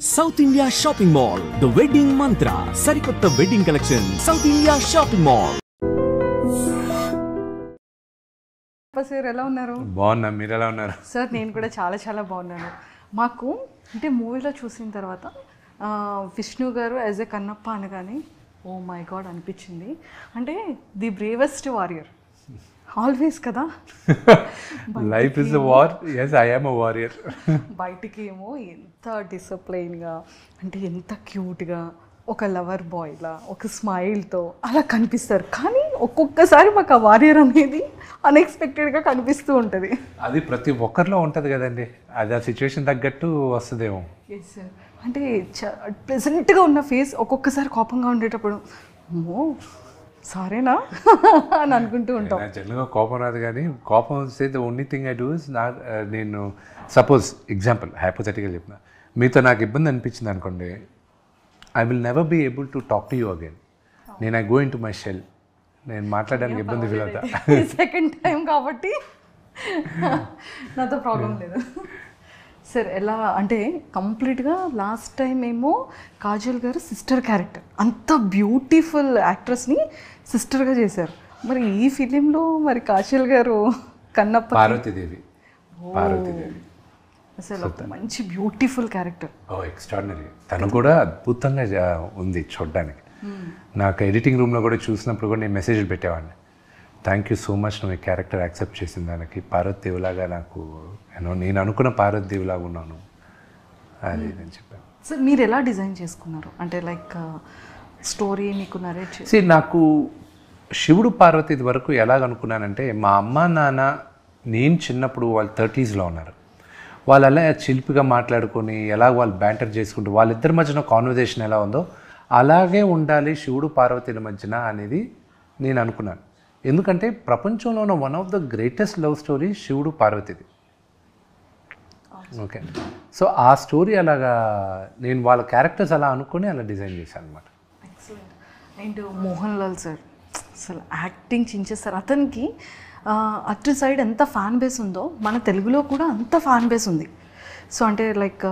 South India shopping mall the wedding మంత్ర సరికొత్త wedding collection south India shopping mall. Sir ఎలా ఉన్నారు? బాగున్నా, మీరు ఎలా ఉన్నారు? సార్ నేను కూడా చాలా చాలా బాగున్నాను. మాకు అంటే మూవీలో చూసిన తర్వాత విష్ణు గారు యాజ్ ఎ కన్నప్ప అనగానే ఓ మై గాడ్ అనిపించింది. అంటే ది బ్రేవెస్ట్ వారియర్ ఆల్వేస్ కదా. Life is a war. yes I am a warrior. బయటికి ఏమో ఎంత డిసిప్లైన్గా అంటే ఎంత క్యూట్గా ఒక లవర్ బాయ్లా ఒక స్మైల్తో అలా కనిపిస్తారు. కానీ ఒక్కొక్కసారి మాకు ఆ వారియర్ అనేది అన్ఎక్స్పెక్టెడ్గా కనిపిస్తూ ఉంటుంది. అది ప్రతి ఒక్కరిలో ఉంటుంది కదండి, అది ఆ సిచ్యువేషన్ తగ్గట్టు వస్తుందేమో. Yes sir. అంటే ప్రెజెంట్గా ఉన్న ఫేస్ ఒక్కొక్కసారి కోపంగా ఉండేటప్పుడు అమ్మో సారేనా అని అనుకుంటూ ఉంటాం. జనరల్గా కోపం రాదు, కానీ కోపం వస్తే the only thing I do is నేను సపోజ్ ఎగ్జాంపుల్ హైపోథెటికల్ చెప్పిన మీతో నాకు ఇబ్బంది అనిపించింది అనుకోండి, I will never be able to talk to you again. నేను I go into my shell. నేను మాట్లాడడానికి ఇబ్బంది ఫీల్ అవుతా. సెకండ్ టైం కాబట్టి నాతో ప్రాబ్లం లేదు. సార్ ఎలా అంటే కంప్లీట్గా లాస్ట్ టైం ఏమో కాజల్ గారు సిస్టర్ క్యారెక్టర్ అంత బ్యూటిఫుల్ యాక్ట్రెస్ని సిస్టర్గా చేశారు. మరి ఈ ఫిలింలో మరి కాజల్ గారు కన్నప్ప పార్వతీదేవి అసలు ఒక మంచి బ్యూటిఫుల్ క్యారెక్టర్. ఎక్స్ట్రాడినరీ. తను కూడా అద్భుతంగా ఉంది చూడడానికి. నాకు ఎడిటింగ్ రూమ్లో కూడా చూసినప్పుడు కూడా నేను మెసేజ్లు పెట్టేవాడిని, థ్యాంక్ యూ సో మచ్ నువ్వు ఈ క్యారెక్టర్ యాక్సెప్ట్ చేసిన దానికి. పార్వతీదేవిలాగా నాకు నేను అనుకున్న పార్వతీదేవిలాగా ఉన్నాను అది నేను చెప్పాను. సార్ మీరు ఎలా డిజైన్ చేసుకున్నారు? అంటే లైక్ స్టోరీ మీకు నరేట్ చేసి నాకు శివుడు పార్వతి వరకు ఎలాగనుకున్నానంటే, మా అమ్మ నాన్న నేను చిన్నప్పుడు వాళ్ళు 30s ఉన్నారు. వాళ్ళు అలా చిలిపిగా మాట్లాడుకొని ఎలా వాళ్ళు బ్యాంటర్ చేసుకుంటూ వాళ్ళిద్దరి మధ్యన కాన్వర్జేషన్ ఎలా ఉందో అలాగే ఉండాలి శివుడు పార్వతీల మధ్యన అనేది నేను అనుకున్నాను. ఎందుకంటే ప్రపంచంలో ఉన్న one of the greatest love story శివుడు పార్వతిది. ఓకే, సో ఆ స్టోరీ అలాగా నేను వాళ్ళ క్యారెక్టర్స్ అలా అనుకుని అలా డిజైన్ చేశాను అనమాట. Excellent. And Mohan Lal sir అసలు యాక్టింగ్ చించేస్తారు. అతనికి అటు సైడ్ ఎంత ఫ్యాన్ బేస్ ఉందో మన తెలుగులో కూడా అంత ఫ్యాన్ బేస్ ఉంది. సో అంటే లైక్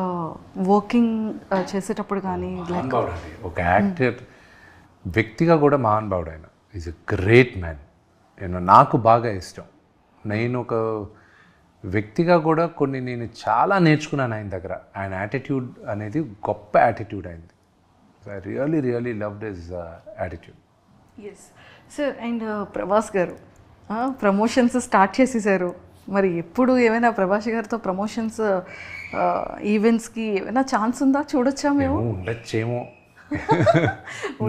వర్కింగ్ చేసేటప్పుడు కానీ లైక్ ఒక యాక్టర్ వ్యక్తిగా కూడా మహానుభావుడు. ఆయన ఈజ్ ఎ గ్రేట్ మ్యాన్. నాకు బాగా ఇష్టం. నేను ఒక వ్యక్తిగా కూడా నేను చాలా నేర్చుకున్నాను ఆయన దగ్గర. ఆయన యాటిట్యూడ్ అనేది గొప్ప యాటిట్యూడ్ అయింది. I really loved his attitude. Yes sir. And Prabhas garu promotions start చేసేసారు. మరి ఎప్పుడు ఏమైనా ప్రభాస్ గారితో ప్రమోషన్స్ ఈవెంట్స్కి ఏమైనా ఛాన్స్ ఉందా? చూడొచ్చా మేము? ఉండొచ్చేమో,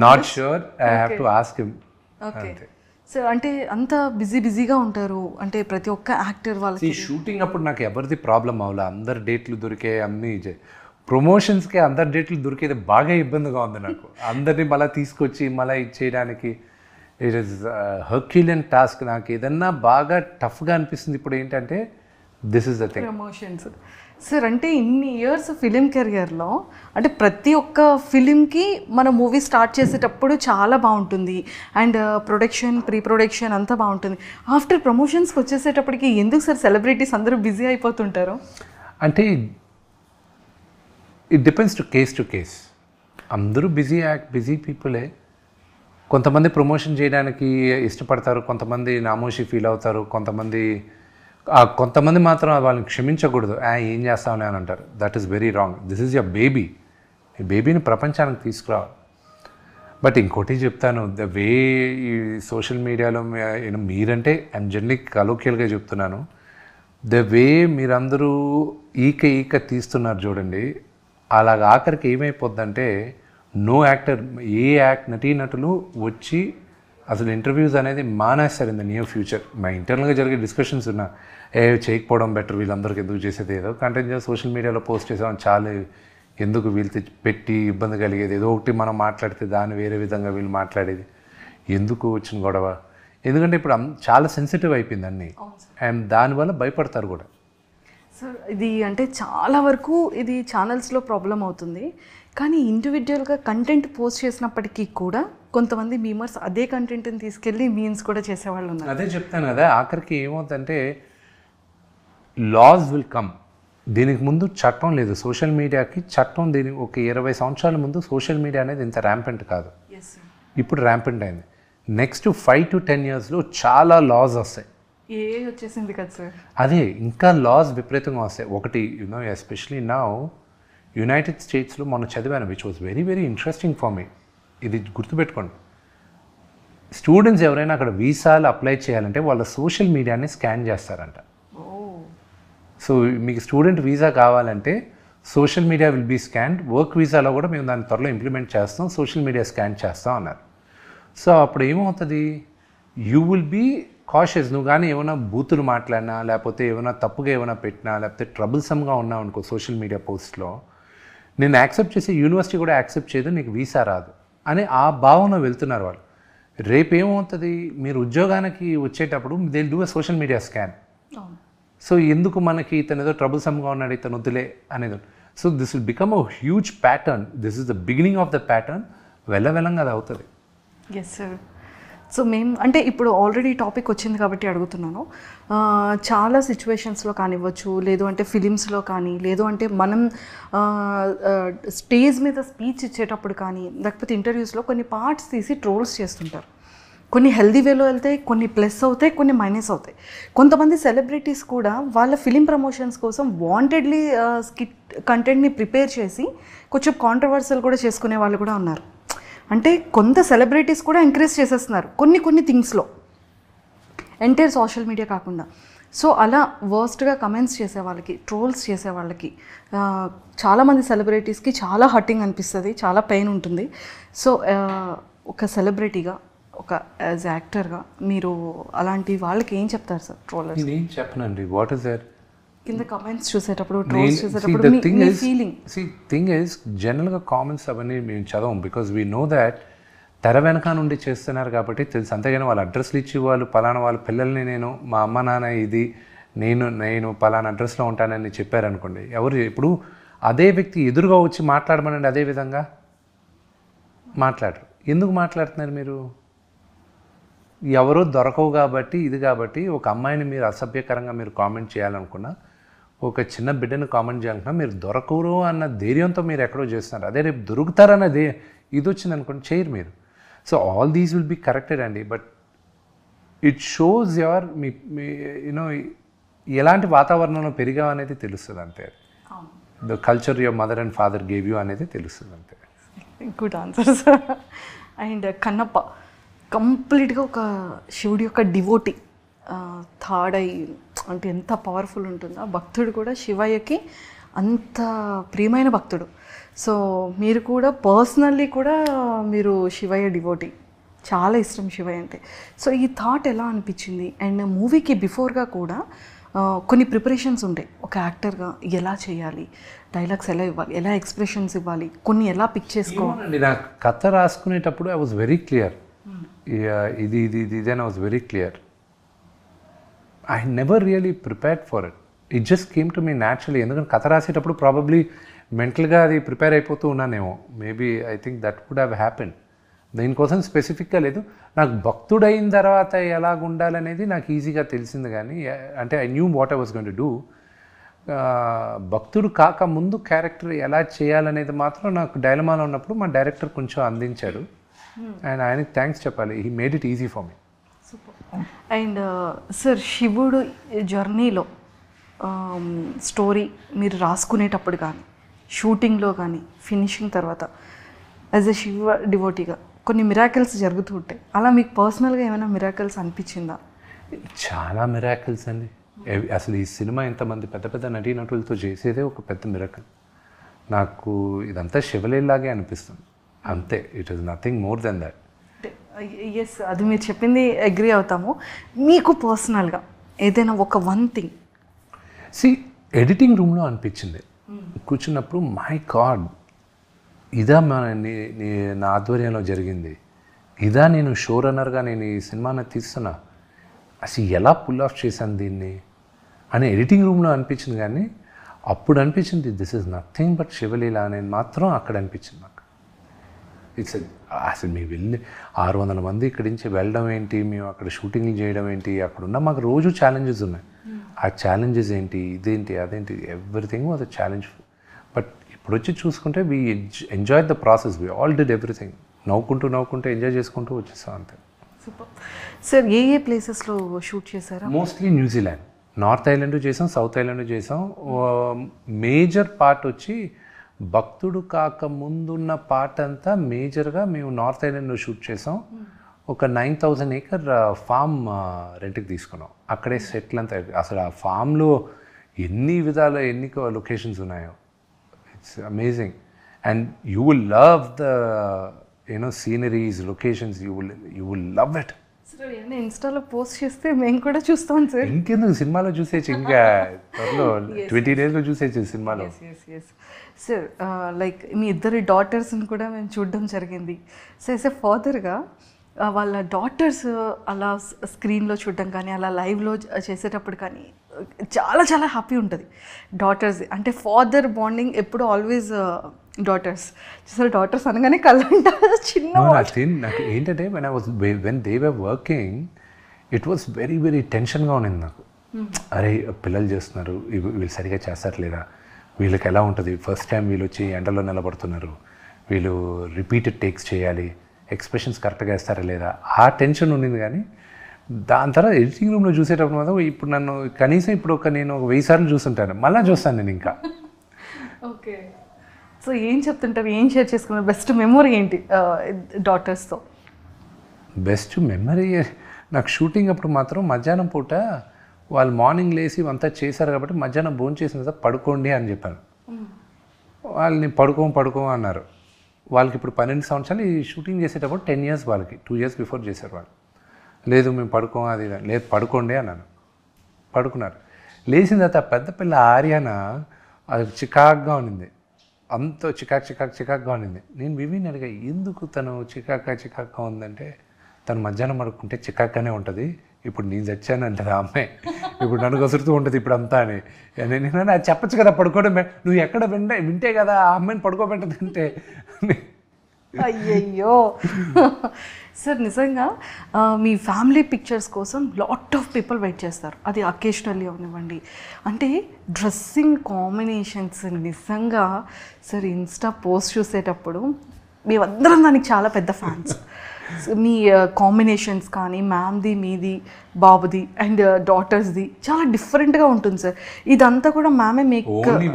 not sure. I have to ask him. Okay sir. అంటే అంత బిజీగా ఉంటారు అంటే ప్రతి ఒక్క యాక్టర్ వాళ్ళకి. షూటింగ్ అప్పుడు నాకు ఎవరిది ప్రాబ్లం అవ్వలే. అందరు డేట్లు దొరికే, అన్నీ ప్రమోషన్స్కి అందరు డేట్లు దొరికేది బాగా ఇబ్బందిగా ఉంది నాకు. అందరినీ మళ్ళీ తీసుకొచ్చి మళ్ళీ ఇచ్చేయడానికి ఇట్ ఈస్ హర్క్యులియన్ టాస్క్. నాకు ఏదన్నా బాగా టఫ్గా అనిపిస్తుంది ఇప్పుడు ఏంటంటే this is the thing, promotions. Sir అంటే ఇన్ని ఇయర్స్ ఫిలిం కెరియర్లో అంటే ప్రతి ఒక్క ఫిలింకి మన మూవీ స్టార్ట్ చేసేటప్పుడు చాలా బాగుంటుంది అండ్ ప్రొడక్షన్ ప్రీ ప్రొడక్షన్ అంతా బాగుంటుంది. ఆఫ్టర్ ప్రమోషన్స్కి వచ్చేసేటప్పటికి ఎందుకు సార్ సెలబ్రిటీస్ అందరూ బిజీ అయిపోతుంటారు? అంటే ఇట్ డిపెండ్స్ టు కేస్. అందరూ బిజీ పీపులే. కొంతమంది ప్రమోషన్ చేయడానికి ఇష్టపడతారు, కొంతమంది నామోషి ఫీల్ అవుతారు, కొంతమంది మాత్రం వాళ్ళని క్షమించకూడదు. ఏం చేస్తామని అని అంటారు. That is very wrong. This is your baby. ఈ బేబీని ప్రపంచానికి తీసుకురావాలి. బట్ ఇంకోటి చెప్తాను, ద వే ఈ సోషల్ మీడియాలో మీరంటే ఐఎమ్ జనరల్లీ కలోకియల్గా చెప్తున్నాను, ద వే మీరందరూ ఈక తీస్తున్నారు చూడండి, అలాగ ఆఖరికి ఏమైపోద్దంటే నో యాక్టర్ నటీనటులు వచ్చి అసలు ఇంటర్వ్యూస్ అనేది మానేస్తారు ఇన్ ద నియర్ ఫ్యూచర్. మా ఇంటర్నల్గా జరిగే డిస్కషన్స్ ఉన్నా, చేయకపోవడం బెటర్, వీళ్ళందరికీ ఎందుకు చేసేది, ఏదో కంటెంట్ సోషల్ మీడియాలో పోస్ట్ చేసాం చాలు, ఎందుకు వీళ్ళతో పెట్టి ఇబ్బంది కలిగేది, ఏదో ఒకటి మనం మాట్లాడితే దాన్ని వేరే విధంగా వీళ్ళు మాట్లాడేది, ఎందుకు వచ్చిన గొడవ. ఎందుకంటే ఇప్పుడు చాలా సెన్సిటివ్ అయిపోయింది అన్నీ, అండ్ దానివల్ల భయపడతారు కూడా. సార్ ఇది అంటే చాలా వరకు ఇది ఛానల్స్లో ప్రాబ్లం అవుతుంది. కానీ ఇండివిజువల్గా కంటెంట్ పోస్ట్ చేసినప్పటికీ కూడా కొంతమంది మీమర్స్ అదే కంటెంట్ని తీసుకెళ్ళి మీమ్స్ కూడా చేసేవాళ్ళు ఉన్నారు. అదే చెప్తాను కదా, ఆఖరికి ఏమవుతుందంటే లాస్ విల్ కమ్. దీనికి ముందు చట్టం లేదు సోషల్ మీడియాకి. చట్టం దీనికి ఒక 20 సంవత్సరాల ముందు సోషల్ మీడియా అనేది ఇంత ర్యాంపెంట్ కాదు, ఇప్పుడు ర్యాంపెంట్ అయింది. నెక్స్ట్ 5 to 10 yearsలో చాలా లాస్ వస్తాయి. వచ్చేసింది కదా సార్. అదే ఇంకా లాస్ విపరీతంగా వస్తాయి. ఒకటి ఎస్పెషలీ నౌ యునైటెడ్ స్టేట్స్లో మొన్న చదివాను, which was very very interesting for me. ఇది గుర్తుపెట్టుకోండి, స్టూడెంట్స్ ఎవరైనా అక్కడ వీసాలు అప్లై చేయాలంటే వాళ్ళ సోషల్ మీడియాని స్కాన్ చేస్తారంట. సో మీకు స్టూడెంట్ వీసా కావాలంటే social media will be scanned. Work వీసాలో కూడా మేము దాన్ని త్వరలో ఇంప్లిమెంట్ చేస్తాం, సోషల్ మీడియా స్కాన్ చేస్తాం అన్నారు. సో అప్పుడు ఏమవుతుంది, యూ విల్ బీ కాషియస్. నువ్వు కానీ ఏమైనా బూతులు మాట్లాడినా, లేకపోతే ఏమైనా తప్పుగా ఏమైనా పెట్టినా, లేకపోతే ట్రబుల్సమ్గా ఉన్నావు అనుకో సోషల్ మీడియా పోస్ట్లో, నేను యాక్సెప్ట్ చేసి యూనివర్సిటీ కూడా యాక్సెప్ట్ చేయదు, నీకు వీసా రాదు అని ఆ భావన వెళ్తున్నారు వాళ్ళు. రేపు ఏమవుతుంది, మీరు ఉద్యోగానికి వచ్చేటప్పుడు they will do a social media scan. So ఎందుకు మనకి ఇతను ఏదో ట్రబుల్సమ్గా ఉన్నాడు, ఇతను వద్దులే అనేది. So this will become a huge pattern. This is the beginning of the pattern. వెళ్ళవెళ్ళంగా అది అవుతుంది. Yes sir. సో మేము అంటే ఇప్పుడు ఆల్రెడీ టాపిక్ వచ్చింది కాబట్టి అడుగుతున్నాను. చాలా సిచ్యువేషన్స్లో కానివ్వచ్చు, లేదు అంటే ఫిలిమ్స్లో కానీ, లేదు అంటే మనం స్టేజ్ మీద స్పీచ్ ఇచ్చేటప్పుడు కానీ, లేకపోతే ఇంటర్వ్యూస్లో కొన్ని పార్ట్స్ తీసి ట్రోల్స్ చేస్తుంటారు. కొన్ని హెల్దీ వేలో వెళ్తాయి, కొన్ని ప్లస్ అవుతాయి, కొన్ని మైనస్ అవుతాయి. కొంతమంది సెలబ్రిటీస్ కూడా వాళ్ళ ఫిలిం ప్రమోషన్స్ కోసం వాంటెడ్లీ స్కిట్ కంటెంట్ని ప్రిపేర్ చేసి కొంచెం కాంట్రవర్సల్ కూడా చేసుకునే వాళ్ళు కూడా ఉన్నారు. అంటే కొంత సెలబ్రిటీస్ కూడా ఎంకరేజ్ చేసేస్తున్నారు కొన్ని థింగ్స్లో, ఎంటైర్ సోషల్ మీడియా కాకుండా. సో అలా వర్స్ట్గా కమెంట్స్ చేసే వాళ్ళకి, ట్రోల్స్ చేసే వాళ్ళకి, చాలామంది సెలబ్రిటీస్కి చాలా హర్టింగ్ అనిపిస్తుంది, చాలా పెయిన్ ఉంటుంది. సో ఒక సెలబ్రిటీగా, ఒక యాజ్ యాక్టర్గా మీరు అలాంటి వాళ్ళకి ఏం చెప్తారు సార్? ట్రోలర్స్ ఏం చెప్పనండి. వాట్ ఇస్ దట్ కింద కామెంట్స్ చూసేటప్పుడు, ట్రోల్స్ చూసేటప్పుడు మీ ఫీలింగ్? థింగ్ ఈజ్ జనరల్గా కామెంట్స్ అవన్నీ మేము చదవం, బికాజ్ వీ నో దాట్ తెర వెనక నుండి చేస్తున్నారు కాబట్టి తెలుసు. అంతేగాని వాళ్ళ అడ్రస్లు ఇచ్చి వాళ్ళు పలానా వాళ్ళ పిల్లల్ని మా అమ్మ నాన్న ఇది నేను పలానా అడ్రస్లో ఉంటానని చెప్పారనుకోండి, ఎవరు ఇప్పుడు అదే వ్యక్తి ఎదురుగా వచ్చి మాట్లాడమనండి, అదే విధంగా మాట్లాడరు. ఎందుకు మాట్లాడుతున్నారు మీరు? ఎవరో దొరకవు కాబట్టి, ఇది కాబట్టి ఒక అమ్మాయిని మీరు అసభ్యకరంగా మీరు కామెంట్ చేయాలనుకున్నా, ఒక చిన్న బిడ్డను కామెంట్ చేయాలనుకున్నా, మీరు దొరకరు అన్న ధైర్యంతో మీరు ఎక్కడో చేస్తున్నారు. అదే రేపు దొరుకుతారన్నది ఇది వచ్చింది అనుకోండి, చేయరు మీరు. So all these will be corrected అండి. But it shows your you know ఎలాంటి వాతావరణంలో పెరిగావు అనేది తెలుస్తుంది అంతే. The culture your mother and father gave you అనేది తెలుస్తుంది అంతే. Good answer sir. And Kannappa కంప్లీట్గా ఒక శివుడి యొక్క డివోటీ, థర్డ్ ఐ అంటే ఎంత పవర్ఫుల్ ఉంటుందో. భక్తుడు కూడా శివయ్యకి అంత ప్రియమైన భక్తుడు. సో మీరు కూడా పర్సనల్లీ కూడా మీరు శివయ్య డివోటీ, చాలా ఇష్టం శివయ్య అంటే. సో ఈ థాట్ ఎలా అనిపించింది? అండ్ మూవీకి బిఫోర్గా కూడా కొన్ని ప్రిపరేషన్స్ ఉంటాయి. ఒక యాక్టర్గా ఎలా చేయాలి, డైలాగ్స్ ఎలా ఇవ్వాలి, ఎలా ఎక్స్ప్రెషన్స్ ఇవ్వాలి, కొన్ని ఎలా పిక్ చేసుకోవాలి. నాకు కథ రాసుకునేటప్పుడు ఐ వాజ్ వెరీ క్లియర్. ఇది I was very clear. I never really prepared for it. It just came to me naturally. ఎందుకంటే కథ రాసేటప్పుడు ప్రాబబ్లీ మెంటల్గా అది ప్రిపేర్ అయిపోతూ ఉన్నానేమో. Maybe I think that would have happen. దీనికోసం స్పెసిఫిక్గా లేదు. నాకు భక్తుడైన తర్వాత ఎలాగ ఉండాలనేది నాకు ఈజీగా తెలిసింది. కానీ అంటే I knew what I was going to do. భక్తుడు కాక ముందు క్యారెక్టర్ ఎలా చేయాలనేది మాత్రం నాకు డైలమాలో ఉన్నప్పుడు మా డైరెక్టర్ కొంచెం అందించాడు. అండ్ ఆయనకి థ్యాంక్స్ చెప్పాలి. He made it easy for me. Super. And sir, శివుడు జర్నీలో స్టోరీ మీరు రాసుకునేటప్పుడు కానీ, షూటింగ్లో కానీ, ఫినిషింగ్ తర్వాత యాజ్ ఎ శివ డివోటీగా కొన్ని మిరాకిల్స్ జరుగుతూ ఉంటాయి. అలా మీకు పర్సనల్గా ఏమైనా మిరాకిల్స్ అనిపించిందా? చాలా మిరాకిల్స్ అండి. అసలు ఈ సినిమా ఇంతమంది పెద్ద పెద్ద నటీనటులతో చేసేదే ఒక పెద్ద మిరాకిల్. నాకు ఇదంతా శివలీలాగే అనిపిస్తుంది అంతే. It is nothing more than that. Yes, అది మీరు చెప్పింది అగ్రీ అవుతాము. మీకు పర్సనల్గా ఏదైనా ఒక వన్ థింగ్ ఎడిటింగ్ రూమ్లో అనిపించింది కూర్చున్నప్పుడు, మై గాడ్, ఇదా నా ఆధ్వర్యంలో జరిగింది, ఇదా నేను షో రన్నర్గా నేను ఈ సినిమాని తీస్తున్నా, అసలు ఎలా పుల్ ఆఫ్ చేశాను దీన్ని అని ఎడిటింగ్ రూమ్లో అనిపించింది. కానీ అప్పుడు అనిపించింది దిస్ ఈజ్ నథింగ్ బట్ శివలీల అనేది మాత్రం అక్కడ అనిపించింది నాకు. ఇట్స్ అసలు మేము వెళ్ళి 600 మంది ఇక్కడి నుంచి వెళ్ళడం ఏంటి, మేము అక్కడ షూటింగ్లు చేయడం ఏంటి, అక్కడ ఉన్న మాకు రోజు ఛాలెంజెస్ ఉన్నాయి. ఆ ఛాలెంజెస్ ఏంటి, ఇదేంటి అదేంటి, everything was a challenge. But ఇప్పుడు వచ్చి చూసుకుంటే we enjoy the process, we all did everything. నవ్వుకుంటూ ఎంజాయ్ చేసుకుంటూ వచ్చేస్తాం అంతే. Super sir. ఏ ప్లేసెస్లో షూట్ చేశారా? మోస్ట్లీ న్యూజిలాండ్, నార్త్ ఐలాండ్ చేసాం, సౌత్ ఐలాండ్ చేసాం. మేజర్ పార్ట్ వచ్చి భక్తుడు కాక ముందున్న పార్ట్ అంతా మేజర్గా మేము నార్త్ ఐలాండ్లో షూట్ చేసాం. ఒక 9,000 acre ఫామ్ రెంట్కి తీసుకున్నాం. అక్కడే సెటిల్ అంతా. అసలు ఆ ఫామ్లో ఎన్ని లొకేషన్స్ ఉన్నాయో, it's amazing. And you will love the sceneries, locations, you will love it. Sir ఏమైనా ఇన్స్టాలో పోస్ట్ చేస్తే మేము కూడా చూస్తాం సార్. ఇంకెందుకు, సినిమాలో చూసేచ్చు, ఇంకా త్వరలో 20 daysలో చూసేచ్చు సినిమాలో. సార్ లైక్ మీ ఇద్దరి డాటర్స్ని కూడా మేము చూడడం జరిగింది. సో యాజ్ ఎ ఫాదర్గా వాళ్ళ డాటర్స్ అలా స్క్రీన్లో చూడడం కానీ, అలా లైవ్లో చేసేటప్పుడు కానీ చాలా చాలా హ్యాపీ ఉంటుంది. డాటర్స్ అంటే ఫాదర్ బాండింగ్ ఎప్పుడు ఆల్వేస్ డాటర్స్. చూసారు డాటర్స్ అనగానే కళ్ళంట చిన్న. నాకు ఏంటంటే when they were working it was very very టెన్షన్గా ఉండింది నాకు. అరే పిల్లలు చేస్తున్నారు, వీళ్ళు సరిగా చేస్తారలేదా, వీళ్ళకి ఎలా ఉంటుంది, ఫస్ట్ టైం వీళ్ళు వచ్చి ఎండలో నిలబడుతున్నారు, వీళ్ళు రిపీటెడ్ టేక్స్ చేయాలి, ఎక్స్ప్రెషన్స్ కరెక్ట్గా వేస్తారా లేదా, ఆ టెన్షన్ ఉండింది. కానీ దాని తర్వాత ఎడిటింగ్ రూమ్లో చూసేటప్పుడు మాత్రం ఇప్పుడు నన్ను కనీసం ఇప్పుడు నేను 1000 సార్లు చూస్తుంటాను, మళ్ళీ చూస్తాను నేను ఇంకా. ఓకే. సో ఏం చెప్తుంటారు, ఏం షేర్ చేసుకున్నారు, బెస్ట్ మెమొరీ ఏంటి డాటర్స్తో? బెస్ట్ మెమరీ నాకు షూటింగ్ అప్పుడు మాత్రం మధ్యాహ్నం పూట వాళ్ళు మార్నింగ్ లేసి అంతా చేశారు కాబట్టి మధ్యాహ్నం భోజనం చేసిన తర్వాత పడుకోండి అని చెప్పాను. వాళ్ళని పడుకో అన్నారు. వాళ్ళకి ఇప్పుడు 12 సంవత్సరాలు. ఈ షూటింగ్ చేసేటప్పుడు 10 years వాళ్ళకి, 2 years బిఫోర్ చేశారు వాళ్ళు. లేదు మేము పడుకోం, అది లేదు పడుకోండి అన్నాను. పడుకున్నారు. లేచిన తర్వాత పెద్ద పిల్ల ఆర్యాన అది చికాక్గా ఉండింది, అంత చికాక్గా ఉండింది. నేను వివిని అడిగా ఎందుకు తను చికాక్గా ఉందంటే, తను మధ్యాహ్నం పడుకుంటే చికాక్గానే ఉంటుంది, ఇప్పుడు నేను చచ్చాను అంటారు ఆ అమ్మాయి, ఇప్పుడు నన్ను కసురుతూ ఉంటుంది ఇప్పుడు అంతా అని. నేను అది చెప్పచ్చు కదా, పడుకోవడం నువ్వు ఎక్కడ వింటే కదా ఆ అమ్మాయిని పడుకోబెట్టదంటే. అయ్యయ్యో. సార్ నిజంగా మీ ఫ్యామిలీ పిక్చర్స్ కోసం లాట్ ఆఫ్ పీపుల్ వెయిట్ చేస్తారు, అది అకేషనల్లీ అవనివ్వండి. అంటే డ్రెస్సింగ్ కాంబినేషన్స్ నిజంగా సార్ ఇన్స్టా పోస్ట్ చూసేటప్పుడు మేమందరం దానికి చాలా పెద్ద ఫ్యాన్స్. మీ కాంబినేషన్స్ కానీ మ్యామ్ది, మీది, బాబుది అండ్ డాటర్స్ది చాలా డిఫరెంట్గా ఉంటుంది సార్. ఇదంతా కూడా మ్యామే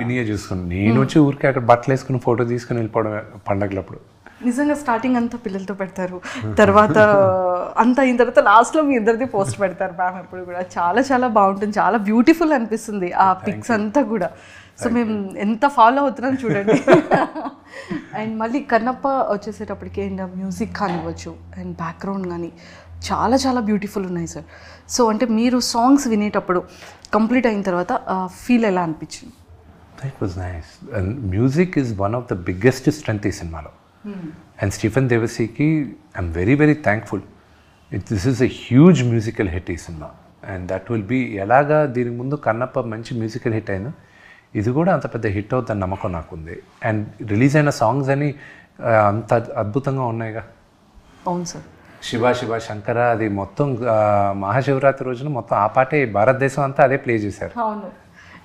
వినియే చూసుకున్నాను. నేను వచ్చి ఊరికి అక్కడ బట్టలు వేసుకుని ఫోటో తీసుకుని వెళ్ళిపోవడం పండగలప్పుడు. నిజంగా స్టార్టింగ్ అంతా పిల్లలతో పెడతారు, తర్వాత అంతా అయిన తర్వాత లాస్ట్లో మీ ఇద్దరిది పోస్ట్ పెడతారు మ్యామ్ ఎప్పుడు కూడా. చాలా చాలా బాగుంటుంది, చాలా బ్యూటిఫుల్ అనిపిస్తుంది ఆ పిక్స్ అంతా కూడా. సో మేము ఎంత ఫాలో అవుతున్నాం చూడండి. అండ్ మళ్ళీ కన్నప్ప వచ్చేసేటప్పటికి అండ్ మ్యూజిక్ కానివ్వచ్చు అండ్ బ్యాక్గ్రౌండ్ కానీ చాలా చాలా బ్యూటిఫుల్ ఉన్నాయి సార్. సో అంటే మీరు సాంగ్స్ వినేటప్పుడు కంప్లీట్ అయిన తర్వాత ఫీల్ ఎలా అనిపించింది? It was nice. And music is one of the biggest strength ఈ సినిమాలో. And Stephen Devasiki, I'm very very thankful. This is a huge musical hit ఈ cinema. And that will be ఎలాగా దీనికి ముందు కన్నప్ప మంచి మ్యూజికల్ హిట్ అయినా ఇది కూడా అంత పెద్ద హిట్ అవుతుందని నమ్మకం నాకుంది. అండ్ రిలీజ్ అయిన సాంగ్స్ అని అంత అద్భుతంగా ఉన్నాయిగా. అవును సార్. శివ శంకర అది మొత్తం మహాశివరాత్రి రోజున మొత్తం ఆ పాటే భారతదేశం అంతా అదే ప్లే చేశారు. అవును.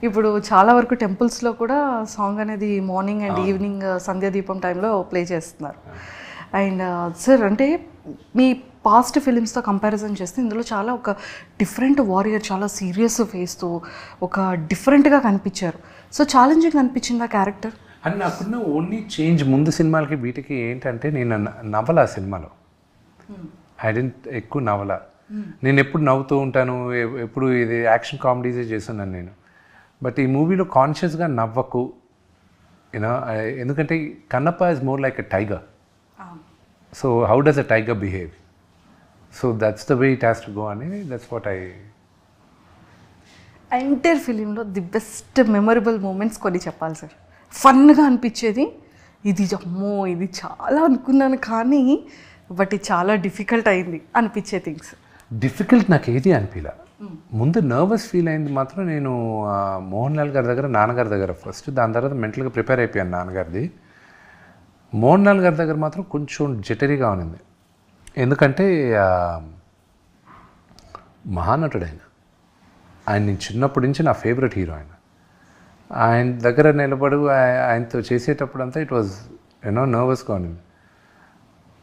ఇప్పుడు చాలా వరకు టెంపుల్స్లో కూడా సాంగ్ అనేది మార్నింగ్ అండ్ ఈవినింగ్ సంధ్యాదీపం టైంలో ప్లే చేస్తున్నారు. అండ్ సార్ అంటే మీ పాస్ట్ ఫిలిమ్స్తో కంపారిజన్ చేస్తే ఇందులో చాలా ఒక డిఫరెంట్ వారియర్, చాలా సీరియస్ ఫేస్తో ఒక డిఫరెంట్గా కనిపించారు. సో ఛాలెంజింగ్ అనిపించింది ఆ క్యారెక్టర్ అని నాకున్న ఓన్లీ చేంజ్. ముందు సినిమాలకి వీటికి ఏంటంటే నేను నవల సినిమాలో ఐ డెంట్ ఎక్కువ నవల. నేను ఎప్పుడు నవ్వుతూ ఉంటాను, ఎప్పుడు ఇది యాక్షన్ కామెడీసే చేస్తున్నాను నేను. బట్ ఈ మూవీలో కాన్షియస్గా నవ్వకు యూనో, ఎందుకంటే Kannappa is more like a tiger. So how does a tiger behave? So that's the way it has to go అని, దట్స్ వాట్ ఐ. ఎంటైర్ ఫిలింలో ది బెస్ట్ మెమరబుల్ మూమెంట్స్ కొన్ని చెప్పాలి సార్. ఫన్గా అనిపించేది ఇది, అమ్మో ఇది చాలా అనుకున్నాను కానీ బట్ ఇది చాలా డిఫికల్ట్ అయింది అనిపించే థింగ్స్. డిఫికల్ట్ నాకు ఏది అనిపించలే. ముందు నర్వస్ ఫీల్ అయింది మాత్రం నేను మోహన్ లాల్ గారి దగ్గర, నాన్నగారి దగ్గర ఫస్ట్. దాని తర్వాత మెంటల్గా ప్రిపేర్ అయిపోయాను నాన్నగారిది. మోహన్ లాల్ గారి దగ్గర మాత్రం కొంచెం జటరీగా ఉన్నింది. ఎందుకంటే మహానటుడు ఆయన నేను చిన్నప్పటి నుంచి నా ఫేవరెట్ హీరో ఆయన దగ్గర నిలబడు ఆయనతో చేసేటప్పుడు అంతా ఇట్ వాజ్ నర్వస్గా ఉన్నింది.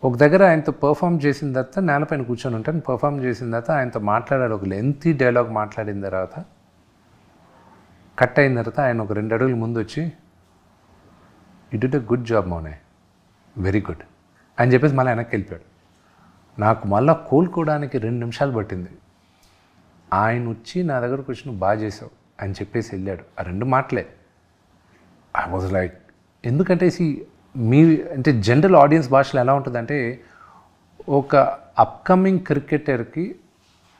ఒక దగ్గర ఆయనతో పర్ఫామ్ చేసిన తర్వాత నేలపైన కూర్చొని ఉంటాను. పర్ఫామ్ చేసిన తర్వాత ఆయనతో మాట్లాడాడు. ఒక లెంతీ డైలాగ్ మాట్లాడిన తర్వాత కట్ అయిన తర్వాత ఆయన ఒక 2 అడుగులు ముందు వచ్చి, you did a good job మోనే, వెరీ గుడ్ అని చెప్పేసి మళ్ళీ వెనక్కి వెళ్ళిపోయాడు. నాకు మళ్ళీ కోలుకోవడానికి 2 నిమిషాలు పట్టింది. ఆయన వచ్చి నా దగ్గరకు వచ్చి నువ్వు బాగా చేసావు అని చెప్పేసి వెళ్ళాడు. ఆ 2 మాటలే. ఐ వాజ్ లైక్, ఎందుకంటే మీ అంటే జనరల్ ఆడియన్స్ భాషలో ఎలా ఉంటుందంటే, ఒక అప్కమింగ్ క్రికెటర్కి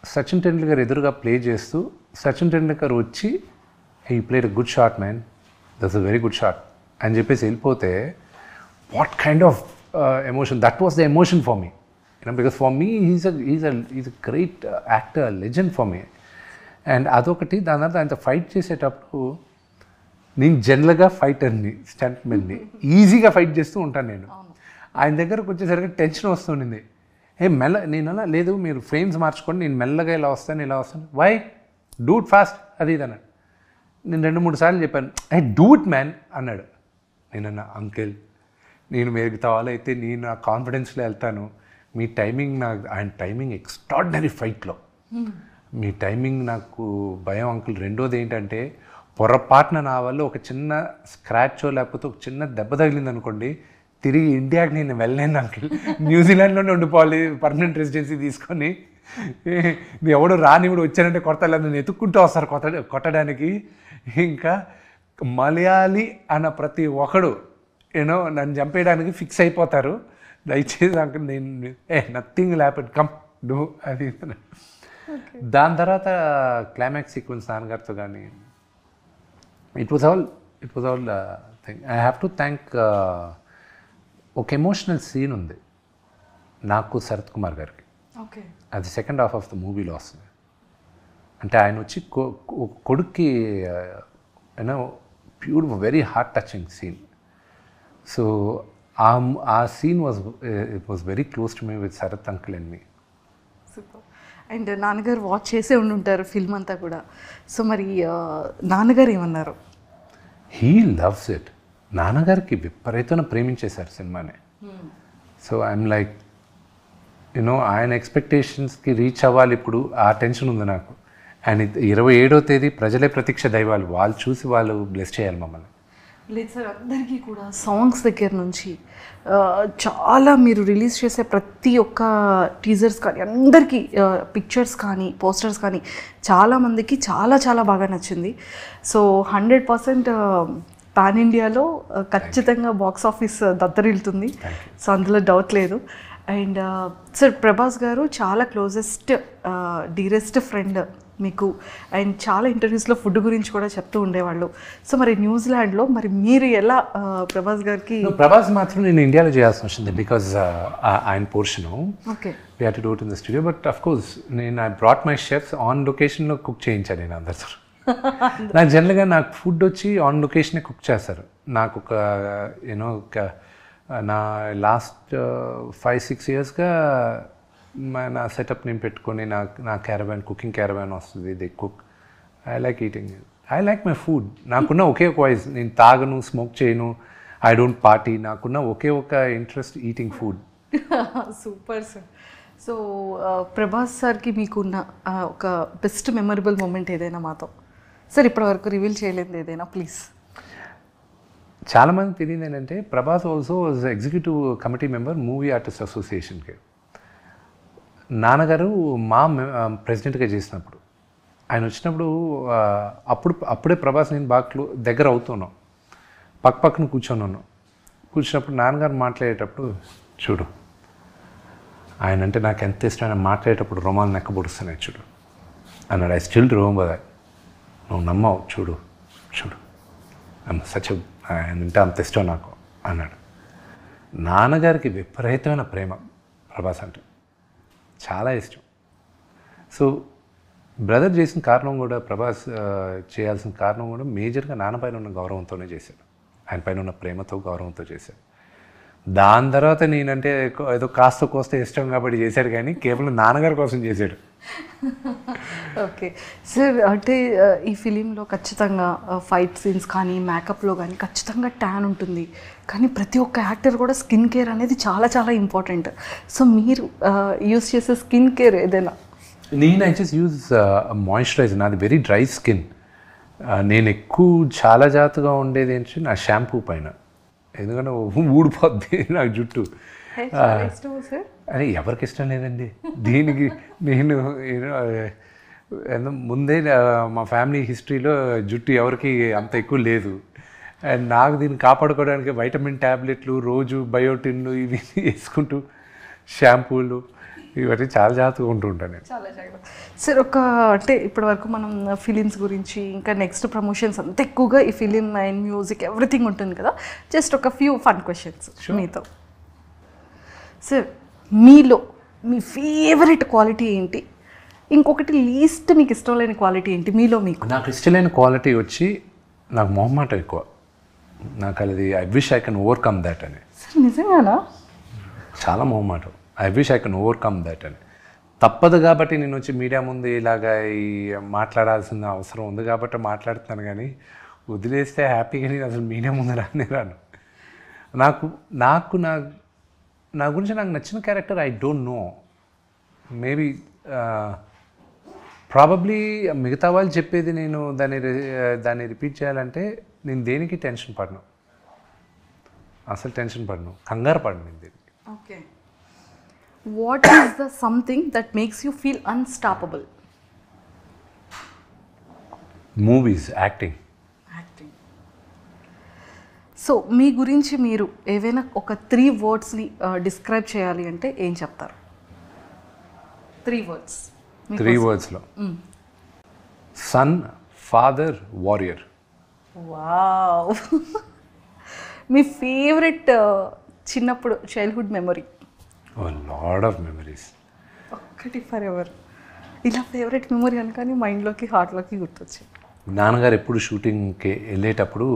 సచిన్ టెండూల్కర్ ఎదురుగా ప్లే చేస్తూ సచిన్ టెండూల్కర్ వచ్చి he played a good shot man, that's a very good shot అని చెప్పేసి వెళ్ళిపోతే what kind of emotion, that was the emotion for me. Because for me is a great actor, legend for me. And అదొకటి. దాని తర్వాత ఆయనతో fight చేసేటప్పుడు నేను జనరల్గా ఫైటర్ని, స్టంట్మెన్ని, ఈజీగా ఫైట్ చేస్తూ ఉంటాను నేను. ఆయన దగ్గరకు వచ్చేసరికి టెన్షన్ వస్తుండింది. నేను అలా లేదు, మీరు ఫ్రేమ్స్ మార్చుకోండి, నేను మెల్లగా ఇలా వస్తాను. వై డూ ఇట్ ఫాస్ట్ అది ఇది అన్నాడు. నేను 2-3 సార్లు చెప్పాను, డూ ఇట్ మ్యాన్ అన్నాడు. నేనన్నా, అంకిల్ నేను మిగతా వాళ్ళైతే నేను నా కాన్ఫిడెన్స్లో వెళ్తాను, మీ టైమింగ్ ఆయన టైమింగ్ ఎక్స్ట్రాడినరీ ఫైట్లో, మీ టైమింగ్ నాకు భయం అంకుల్. రెండోది ఏంటంటే, పొరపాటున నా వల్ల ఒక చిన్న స్క్రాచో లేకపోతే ఒక చిన్న దెబ్బ తగిలింది అనుకోండి, తిరిగి ఇండియాకి నేను వెళ్ళలేను అంకిల్, న్యూజిలాండ్లోనే ఉండిపోవాలి పర్మనెంట్ రెసిడెన్సీ తీసుకొని. ఎవడు రానివుడు వచ్చానంటే కొడతలేదు, నన్ను ఎత్తుక్కుంటూ వస్తారు కొట్టడానికి. ఇంకా మలయాళీ అన్న ప్రతి ఒక్కడు నన్ను చంపేయడానికి ఫిక్స్ అయిపోతారు. దయచేసి అంకుల్ నేను నథింగ్ హ్యాపెన్, కమ్ డూ అది. దాని తర్వాత క్లైమాక్స్ సీక్వెన్స్ నాన్నగారితో కానీ it was all thing. I have to thank ఒక ఎమోషనల్ సీన్ ఉంది నాకు శరత్ కుమార్ గారికి. అది సెకండ్ హాఫ్ ఆఫ్ ద మూవీలో వస్తుంది. అంటే ఆయన వచ్చి కొడుక్కి beautiful, very heart touching scene. So ఆ scene it was very close to me with Sharath uncle and me. Super. And నాన్నగారు వాచ్ చేసే ఉండుంటారు ఫిల్మ్ అంతా కూడా. సో మరి నాన్నగారు ఏమన్నారు? He loves it. నాన్నగారికి విపరీతంగా ప్రేమించేశారు సినిమాని. సో ఐఎమ్ లైక్ ఆయన ఎక్స్పెక్టేషన్స్కి రీచ్ అవ్వాలి. ఇప్పుడు ఆ టెన్షన్ ఉంది నాకు. అండ్ 27వ తేదీ ప్రజలే ప్రతీక్ష దైవాలు, వాళ్ళు చూసి వాళ్ళు బ్లెస్ చేయాలి మమ్మల్ని. లేదు సార్, అందరికీ కూడా సాంగ్స్ దగ్గర నుంచి చాలా మీరు రిలీజ్ చేసే ప్రతి ఒక్క టీజర్స్ కానీ అందరికీ పిక్చర్స్ కానీ పోస్టర్స్ కానీ చాలామందికి చాలా చాలా బాగా నచ్చింది. సో 100% పాన్ ఇండియాలో ఖచ్చితంగా బాక్స్ ఆఫీస్ దత్తరిల్లుతుంది. సో అందులో డౌట్ లేదు. అండ్ సార్, ప్రభాస్ గారు చాలా క్లోజెస్ట్ డీరెస్ట్ ఫ్రెండ్ మీకు. అండ్ చాలా ఇంటర్వ్యూస్లో ఫుడ్ గురించి కూడా చెప్తూ ఉండేవాళ్ళు. సో మరి న్యూజిలాండ్లో మరి మీరు ఎలా ప్రభాస్ గారికి? ప్రభాస్ మాత్రం నేను ఇండియాలో చేయాల్సి వచ్చింది బికాజ్ ఆయన portion okay we had to do it in the studio. But of course నేను I brought my chefs on లొకేషన్లో కుక్ చేయించాను నేను అందరితో. నాకు జనరల్గా నాకు ఫుడ్ వచ్చి ఆన్ లొకేషనే కుక్ చేస్తారు. నాకు ఒక నా లాస్ట్ 5-6 ఇయర్స్గా నా సెటప్ నేను పెట్టుకొని నా క్యారవాన్, కుకింగ్ క్యారవాన్ వస్తుంది. They cook. I like eating, I like my food. నాకున్న ఒకే ఒక వాయిస్, నేను తాగను, స్మోక్ చేయను, ఐ డోంట్ పార్టీ. నాకున్న ఒకే ఒక interest eating food. Super sir. So Prabhas సార్కి మీకున్న ఒక బెస్ట్ మెమరబుల్ మూమెంట్ ఏదైనా మాతో సార్ ఇప్పటివరకు రివీల్ చేయలేదు ఏదైనా ప్లీజ్? చాలామంది తెలియదు ఏంటంటే, Prabhas also was executive committee member movie artist అసోసియేషన్కి. నాన్నగారు మా ప్రెసిడెంట్గా చేసినప్పుడు ఆయన వచ్చినప్పుడు అప్పుడే ప్రభాస్ నేను బాగా దగ్గర అవుతున్నాం, పక్కన కూర్చున్నప్పుడు నాన్నగారు మాట్లాడేటప్పుడు, చూడు ఆయన అంటే నాకు ఎంత ఇష్టమైన, మాట్లాడేటప్పుడు రోమాలు నెక్క పొడుస్తున్నాయి చూడు అన్నాడు. I still remember that. నువ్వు నమ్మవు, చూడు సచ్ ఆయన అంటే అంత ఇష్టం నాకు అన్నాడు. నాన్నగారికి విపరీతమైన ప్రేమ ప్రభాస్ అంటే, చాలా ఇష్టం. సో బ్రదర్ చేసిన కారణం కూడా, ప్రభాస్ చేయాల్సిన కారణం కూడా మేజర్గా నాన్న పైన ఉన్న గౌరవంతోనే చేశాడు. ఆయన పైన ఉన్న ప్రేమతో, గౌరవంతో చేశాడు. దాని తర్వాత నేనంటే ఏదో కాస్త కోస్త ఇష్టం కాబట్టి చేశాడు, కానీ కేవలం నాన్నగారి కోసం చేశాడు. ఓకే సార్, అంటే ఈ ఫిలింలో ఖచ్చితంగా ఫైట్ సీన్స్ కానీ మేకప్లో కానీ ఖచ్చితంగా ట్యాన్ ఉంటుంది, కానీ ప్రతి ఒక్క యాక్టర్ కూడా స్కిన్ కేర్ అనేది చాలా చాలా ఇంపార్టెంట్. సో మీరు యూస్ చేసే స్కిన్ కేర్ ఏదైనా? నేను ఐ జస్ట్ యూజ్ మాయిశ్చరైజర్. నాది వెరీ డ్రై స్కిన్. నేను ఎక్కువ చాలా జాగ్రత్తగా ఉండేది ఏంటంటే నా షాంపూ పైన, ఎందుకంటే ఊడిపోద్ది నాకు జుట్టు. అని ఎవరికి ఇష్టం లేదండి. దీనికి నేను ముందే మా ఫ్యామిలీ హిస్టరీలో జుట్టు ఎవరికి అంత ఎక్కువ లేదు. అండ్ నాకు దీన్ని కాపాడుకోవడానికి వైటమిన్ ట్యాబ్లెట్లు, రోజు బయోటిన్లు ఇవి వేసుకుంటూ షాంపూలు ఇవన్నీ చాలా జాగ్రత్తగా ఉంటూ ఉంటాను నేను. చాలా జాగ్రత్త సార్. అంటే ఇప్పటివరకు మనం ఫిలిమ్స్ గురించి ఇంకా నెక్స్ట్ ప్రమోషన్స్ అంత ఎక్కువగా ఈ ఫిలిం అండ్ మ్యూజిక్ ఎవ్రీథింగ్ ఉంటుంది కదా, జస్ట్ ఒక ఫ్యూ ఫన్ క్వశ్చన్స్ మీతో. సార్ మీలో మీ ఫేవరెట్ క్వాలిటీ ఏంటి? ఇంకొకటి లీస్ట్ మీకు ఇష్టం లేని క్వాలిటీ ఏంటి మీలో మీకు? నాకు ఇష్టమైన క్వాలిటీ వచ్చి నాకు మొహమాటం ఎక్కువ. నాకు అది I wish I can overcome that అని. సార్ నిజంగానా? చాలా మొహమాటం. I wish I can overcome that అని. తప్పదు కాబట్టి నేను వచ్చి మీడియా ముందు ఇలాగా ఈ మాట్లాడాల్సిన అవసరం ఉంది కాబట్టి మాట్లాడుతున్నాను, కానీ వదిలేస్తే హ్యాపీగా నేను అసలు మీడియా ముందు రాను. నాకు నా గురించి నాకు నచ్చిన character I don't no. Maybe probably మిగతా వాళ్ళు చెప్పేది నేను దాన్ని రిపీట్ చేయాలంటే నేను దేనికి టెన్షన్ పడను, అసలు టెన్షన్ పడను, కంగారు పడను నేను దేనికి. Okay, what is the something that makes you feel unstoppable? Movies, acting. So మీ గురించి మీరు ఏవైనా ఒక 3 wordsని డిస్క్రైబ్ చేయాలి అంటే ఏం చెప్తారు? 3 words. 3 wordsలో సన్, ఫాదర్, వారియర్. వావ్. మీ ఫేవరెట్ చిన్నప్పుడు childhood memory? Lot of memories. ఒక్కటి ఫర్ ఎవర్ ఇలా ఫేవరెట్ మెమరీ అనుకని మైండ్లోకి హార్ట్లోకి గుర్తొచ్చింది. నాన్నగారు ఎప్పుడు షూటింగ్కి వెళ్ళేటప్పుడు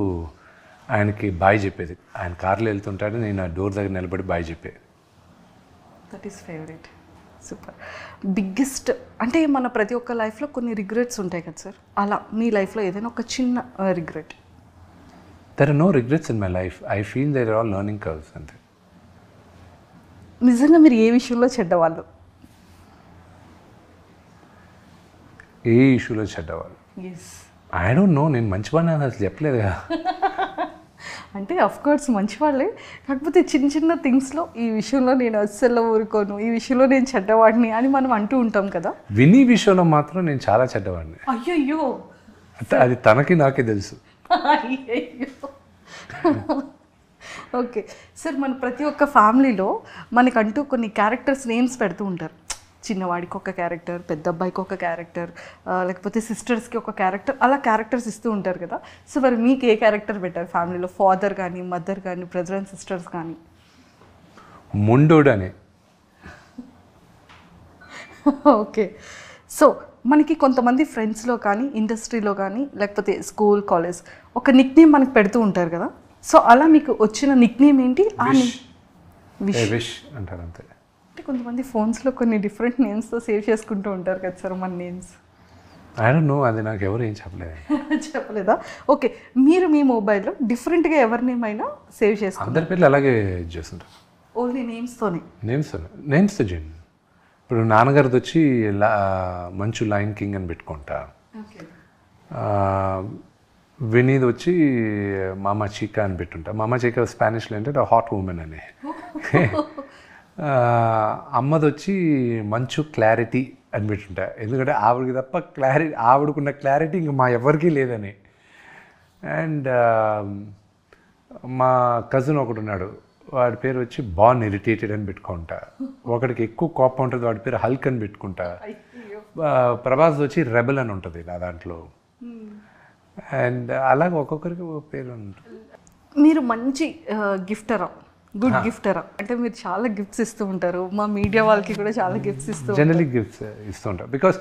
ఆయనకి బాయ్ చెప్పేది. ఆయన కార్లో వెళ్తుంటాడు, నేను ఆ డోర్ దగ్గర నిలబడి బాయ్ చెప్పేది. That is favourite. Super. Biggest అంటే మన ప్రతి ఒక్క లైఫ్లో కొన్ని రిగ్రెట్స్ ఉంటాయి కదా సార్, అలా మీ లైఫ్లో ఏదైనా ఒక చిన్న regret? There are no regrets in my life. I feel there are all learning curves అంతే. నిజంగా మీరు ఏ విషయంలో చెడ్డవాళ్ళు? ఏ ఇష్యూలో చెడ్డవాళ్ళు? ఎస్. I don't know. నేను మంచివాడిని అని అసలు చెప్పలేదు కదా. అంటే అఫ్కోర్స్ మంచివాళ్ళే, కాకపోతే చిన్న చిన్న థింగ్స్లో ఈ విషయంలో నేను అస్సలు ఊరుకోను, ఈ విషయంలో నేను చెడ్డవాడిని అని మనం అంటూ ఉంటాం కదా. విని విషయంలో మాత్రం నేను చాలా చెడ్డవాడిని. అయ్యయ్యో, అది తనకి నాకే తెలుసు. అయ్యయ్యో. ఓకే సార్, మన ప్రతి ఒక్క ఫ్యామిలీలో మనకంటూ కొన్ని క్యారెక్టర్స్ నేమ్స్ పెడుతూ ఉంటారు. చిన్నవాడికి ఒక క్యారెక్టర్, పెద్ద అబ్బాయికి ఒక క్యారెక్టర్, లేకపోతే సిస్టర్స్కి ఒక క్యారెక్టర్, అలా క్యారెక్టర్స్ ఇస్తూ ఉంటారు కదా. సో మరి మీకు ఏ క్యారెక్టర్ పెట్టారు ఫ్యామిలీలో? ఫాదర్ కానీ, మదర్ కానీ, బ్రదర్ అండ్ సిస్టర్స్ కానీ? ముండోడు అని. ఓకే. సో మనకి కొంతమంది ఫ్రెండ్స్లో కానీ, ఇండస్ట్రీలో కానీ, లేకపోతే స్కూల్, కాలేజ్ ఒక నిక్ నేమ్ మనకు పెడుతూ ఉంటారు కదా. సో అలా మీకు వచ్చిన నిక్ నేమ్ ఏంటి? విష్ అంటారు అంతే. అంటే కొంతమంది ఫోన్స్లో కొన్ని డిఫరెంట్ నేమ్స్తో సేవ్ చేసుకుంటూ ఉంటారు కదా సార్ మన నేమ్స్. ఐ డోంట్ నో, అది నాకు ఎవరు ఏం చెప్పలేదు. చెప్పలేదా? ఓకే, మీరు మీ మొబైల్లో డిఫరెంట్గా ఎవరి నేమ్ అయినా సేవ్ చేసుకుంటారు? అందరి పేర్లు అలాగే చేస్తుంటారు. ఓన్లీ నేమ్స్తోనే? నేమ్స్తో చేయండి. ఇప్పుడు నాన్నగారిది వచ్చి మంచు లైన్ కింగ్ అని పెట్టుకుంటా. వినీది వచ్చి మామా చీకా అని పెట్టుంటా. మామా చీకా స్పానిష్లో అంటే హాట్ ఉమెన్ అని. అమ్మది వచ్చి మంచు క్లారిటీ అని పెట్టుంటా, ఎందుకంటే ఆవిడకి తప్ప ఆవిడకున్న క్లారిటీ ఇంకా మా ఎవరికీ లేదని. అండ్ మా కజిన్ ఒకడు ఉన్నాడు, వాడి పేరు వచ్చి బాన్ ఇరిటేటెడ్ అని పెట్టుకుంటా. ఒకడికి ఎక్కువ కోపం ఉంటుంది, వాడి పేరు హల్క్ అని పెట్టుకుంటా. ప్రభాస్ వచ్చి రెబెల్ అని ఉంటుంది నా దాంట్లో. అండ్ అలాగే ఒక్కొక్కరికి ఒక పేరు ఉంటుంది. మీరు మంచి గిఫ్టరా, గుడ్ గిఫ్టరా? అంటే మీరు చాలా గిఫ్ట్స్ ఇస్తూ ఉంటారు, మా మీడియా వాళ్ళకి కూడా చాలా గిఫ్ట్స్ ఇస్తూ జనరలీ గిఫ్ట్స్ ఇస్తూ ఉంటారు. బికాస్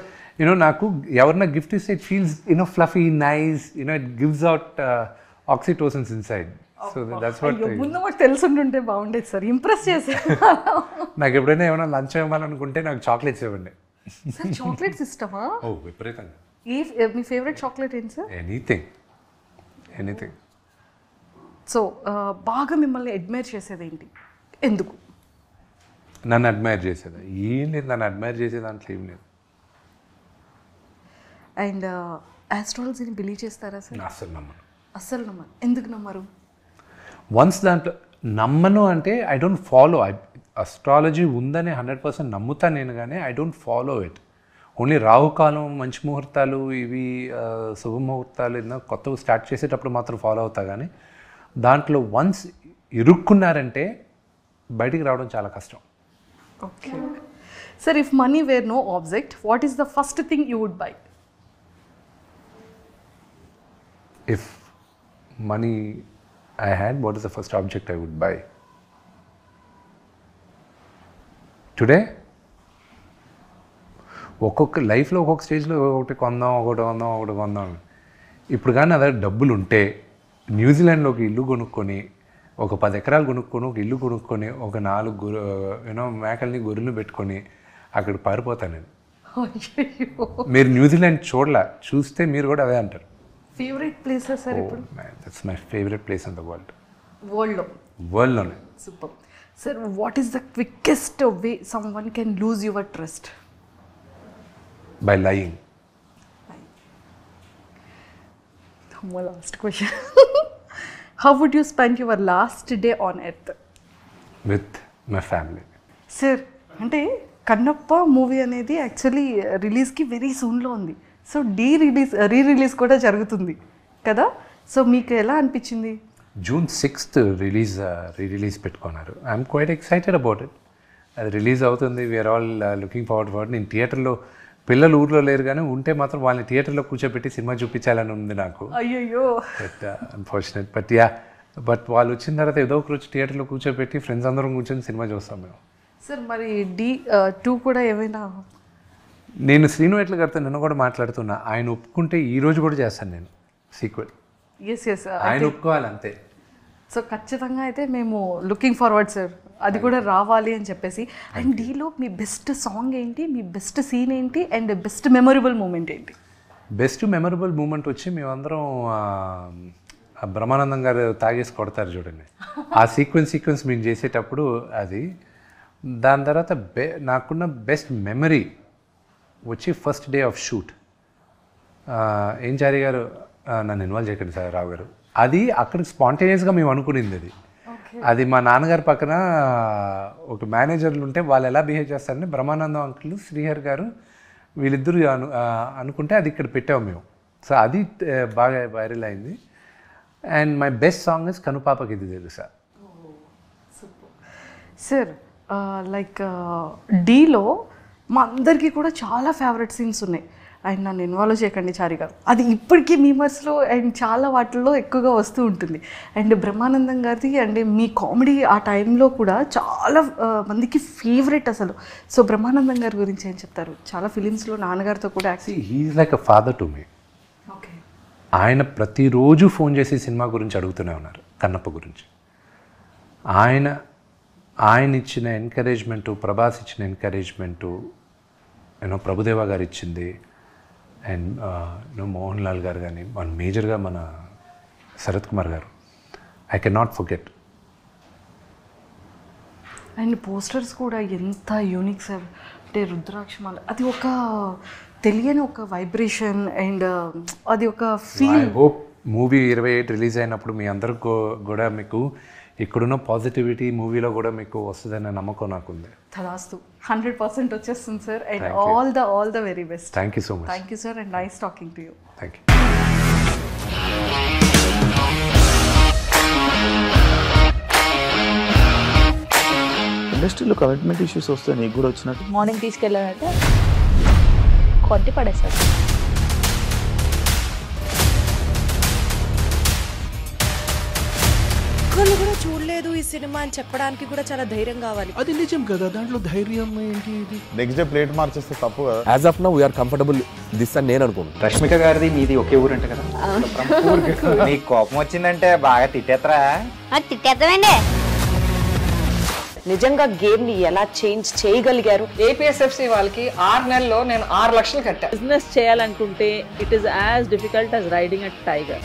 నాకు ఎవరన్నా గిఫ్ట్ ఇస్తే it feels fluffy, nice, it gives out oxytocins inside. So that's what. ముందు మాకు తెలుసుంటుంటే బాగుండేది సార్, ఇంప్రెస్ చేసే. నాకు ఎప్పుడైనా ఏమైనా లంచ్ ఇవ్వాలనుకుంటే నాకు చాక్లెట్స్ ఇవ్వండి. సార్ చాక్లెట్స్ ఇష్టమా? ఓ విపరీతంగా. మీ ఫేవరెట్ చాక్లెట్ ఏంటి సార్? ఎనీథింగ్. సో బాగా మిమ్మల్ని అడ్మైర్ చేసేది ఏంటి, ఎందుకు? నన్ను అడ్మైర్ చేసేది ఏం లేదు, నన్ను అడ్మైర్ చేసే దాంట్లో ఏం లేదు. అండ్ ఆస్ట్రాలజీని బిలీవ్ చేస్తారా సార్? అస్సలు నమ్మను. అస్సలు నమ్మరు. ఎందుకు నమ్మరు? వన్స్ దాంట్లో నమ్మను అంటే ఐ డోంట్ ఫాలో. అస్ట్రాలజీ ఉందని 100% నమ్ముతాను నేను, కానీ I don't follow it. Only రాహుకాలం, మంచి ముహూర్తాలు, ఇవి శుభముహూర్తాలు ఏదైనా కొత్తవి స్టార్ట్ చేసేటప్పుడు మాత్రం ఫాలో అవుతా, కానీ దాంట్లో వన్స్ ఇరుక్కున్నారంటే బయటికి రావడం చాలా కష్టం. Okay sir, if money were no object, what is the first thing you would buy? If money I had, what is the first object I would buy? Today, ఒక్కొక్క లైఫ్లో ఒక్కొక్క స్టేజ్లో ఒకటి కొందాం. ఇప్పుడు కానీ అదే డబ్బులు ఉంటే న్యూజిలాండ్లో ఒక ఇల్లు కొనుక్కొని, ఒక 10 ఎకరాలు కొనుక్కొని, ఒక ఇల్లు కొనుక్కొని, ఒక 4 మేకల్ని గొర్రెలు పెట్టుకొని అక్కడ పారిపోతాను నేను. మీరు న్యూజిలాండ్ చూస్తే మీరు కూడా అదే అంటారు. ఫేవరెట్ ప్లేసెస్ సార్ ఇప్పుడు? That's my favourite place in the world. వరల్డ్లోనే. Super sir. What is the quickest way someone can lose your trust? By lying. Last question. How would you spend your last day on earth? With my family. Sir అంటే Kannappa movie అనేది actually రిలీజ్కి very సూన్లో ఉంది. So re release కూడా జరుగుతుంది కదా, so మీకు ఎలా అనిపించింది? June 6th రిలీజ్ పెట్టుకున్నారు. I'm quite excited about it. అది రిలీజ్ అవుతుంది, we're all looking forward for. నేను థియేటర్లో, పిల్లలు ఊర్లో లేరు కానీ ఉంటే మాత్రం వాళ్ళని థియేటర్లో కూర్చోబెట్టి సినిమా చూపించాలని ఉంది నాకు. అయ్యయ్యో, బట్ అన్ఫార్చునేట్. బట్ వాళ్ళు వచ్చిన తర్వాత ఏదో ఒక రోజు థియేటర్లో కూర్చోబెట్టి ఫ్రెండ్స్ అందరం కూర్చొని సినిమా చూస్తాం మేము. సార్ మరి D2 కూడా ఏమైనా? నేను శ్రీను ఎట్ల గారితో నిన్న కూడా మాట్లాడుతున్నా, ఆయన ఒప్పుకుంటే ఈ రోజు కూడా చేస్తాను నేను సీక్వెల్. ఎస్ ఆయన ఒప్పుకోవాలి అంతే. సో ఖచ్చితంగా అయితే మేము లుకింగ్ ఫార్వర్డ్ సార్, అది కూడా రావాలి అని చెప్పేసి. అండ్ డీలో మీ బెస్ట్ సాంగ్ ఏంటి, మీ బెస్ట్ సీన్ ఏంటి, అండ్ బెస్ట్ మెమొరబుల్ మూమెంట్ ఏంటి? బెస్ట్ మెమొరబుల్ మూమెంట్ వచ్చి మేమందరం బ్రహ్మానందం గారు తాగేసి కొడతారు చూడండి, ఆ సీక్వెన్స్ మేము చేసేటప్పుడు అది. దాని తర్వాత నాకున్న బెస్ట్ మెమరీ వచ్చి ఫస్ట్ డే ఆఫ్ షూట్. ఏం చారి గారు నన్ను ఇన్వాల్వ్ చేయకండి సార్ రావు గారు, అది అక్కడ స్పాంటేనియస్గా మేము అనుకునింది. అది మా నాన్నగారి పక్కన ఒక మేనేజర్లు ఉంటే వాళ్ళు ఎలా బిహేవ్ చేస్తారని బ్రహ్మానందం అంకుల్, శ్రీహర్ గారు వీళ్ళిద్దరూ అనుకుంటే అది ఇక్కడ పెట్టాము మేము. సో అది బాగా వైరల్ అయింది. And my best song is కనుపాపకి ఇది తెలుసా. సార్ లైక్ డీలో మా అందరికీ కూడా చాలా ఫేవరెట్ సీన్స్ ఉన్నాయి. అండ్ నన్ను ఇన్వాల్వ్ చేయకండి చారి గారు, అది ఇప్పటికీ మీమర్స్లో అండ్ చాలా వాటిల్లో ఎక్కువగా వస్తూ ఉంటుంది. అండ్ బ్రహ్మానందం గారిది అండ్ మీ కామెడీ ఆ టైంలో కూడా చాలా మందికి ఫేవరెట్ అసలు. సో బ్రహ్మానందం గారి గురించి ఏం చెప్తారు? చాలా ఫిలిమ్స్లో నాన్నగారితో కూడా actually he is like a father to me. Okay. ఆయన ప్రతిరోజు ఫోన్ చేసి సినిమా గురించి అడుగుతూనే ఉన్నారు, కన్నప్ప గురించి. ఆయన ఇచ్చిన ఎంకరేజ్మెంటు, ప్రభాస్ ఇచ్చిన ఎంకరేజ్మెంటు, ప్రభుదేవా గారు ఇచ్చింది, అండ్ మోహన్ లాల్ గారు కానీ, మన మేజర్గా మన శరత్ కుమార్ గారు, I can not forget. And posters కూడా ఎంత యూనిక్ సార్, అంటే రుద్రాక్షమాల, అది ఒక తెలియని ఒక వైబ్రేషన్ అండ్ అది ఒక feel. I hope movie 28 release అయినప్పుడు మీ అందరికి కూడా మీకు ఇక్కడున్న పాజిటివిటీ మూవీలో కూడా మీకు వస్తుందనే నమ్మకం నాకుంది. తదాస్తు, 100% వచ్చేస్తుంది sir. And all the very best. Thank you so much. Thank you sir, and nice talking to you. Thank you. ఇండస్ట్రీలో కమిట్మెంట్ ఇష్యూస్ వస్తే నీకు కూడా వచ్చినట్టు? మార్నింగ్ తీసుకెళ్ళానంటే కొట్టి పడేస్తారు. ఒక్కళ్ళు కూడా చూడలేదు ఈ సినిమా అని చెప్పడానికి కూడా చాలా ధైర్యం కావాలి. అది నిజం కదా, దాంట్లో ధైర్యం ఏంటి? ఇది నెక్స్ట్ డే ప్లేట్ మార్చేస్తే తప్పు కదా. As of now we're comfortable this అని నేను అనుకుంటున్నాను. రష్మిక గారిది మీది ఒకే ఊరు అంట కదా? నీకు కోపం వచ్చిందంటే బాగా తిట్టేత్తరా? తిట్టేద్దామండి. నిజంగా గేమ్ ని ఎలా చేంజ్ చేయగలిగారు? ఏపీఎస్ఎఫ్సి వాళ్ళకి 6 నెలల్లో నేను 6 లక్షలు కట్టా. బిజినెస్ చేయాలనుకుంటే it is as difficult as riding a tiger.